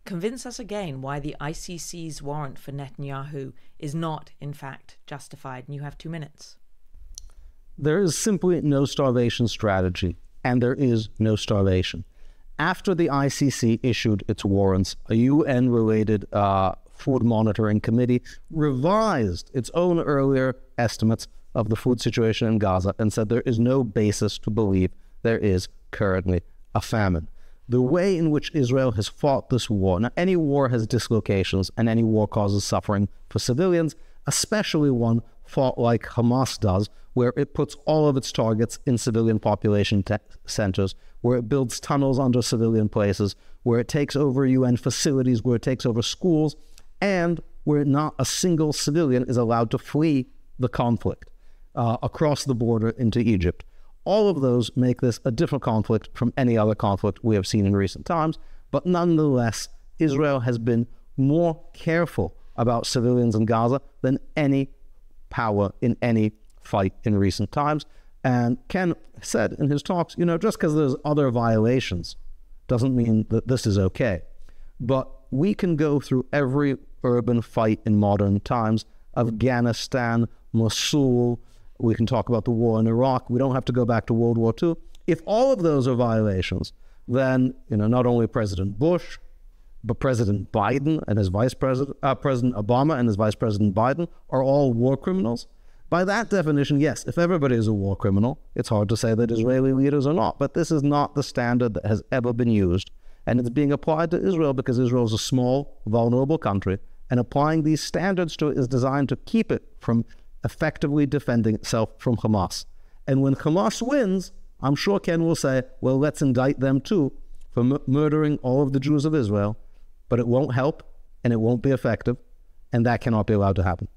Convince us again why the ICC's warrant for Netanyahu is not, in fact, justified. And you have 2 minutes. There is simply no starvation strategy, and there is no starvation. After the ICC issued its warrants, a UN-related food monitoring committee revised its own earlier estimates of the food situation in Gaza and said there is no basis to believe there is currently a famine. The way in which Israel has fought this war, now any war has dislocations and any war causes suffering for civilians, especially one fought like Hamas does, where it puts all of its targets in civilian population centers, where it builds tunnels under civilian places, where it takes over UN facilities, where it takes over schools, and where not a single civilian is allowed to flee the conflict across the border into Egypt. All of those make this a different conflict from any other conflict we have seen in recent times, but nonetheless, Israel has been more careful about civilians in Gaza than any power in any fight in recent times. And Ken said in his talks, just because there's other violations doesn't mean that this is okay. But we can go through every urban fight in modern times, Afghanistan, Mosul, we can talk about the war in Iraq. We don't have to go back to World War II. If all of those are violations, then not only President Bush, but President Biden and his vice president, President Obama and his vice president Biden are all war criminals. By that definition, yes, if everybody is a war criminal, it's hard to say that Israeli leaders are not. But this is not the standard that has ever been used. And it's being applied to Israel because Israel is a small, vulnerable country. And applying these standards to it is designed to keep it from effectively defending itself from Hamas. And when Hamas wins, I'm sure Ken will say, well, let's indict them too for murdering all of the Jews of Israel. But it won't help, and it won't be effective, and that cannot be allowed to happen.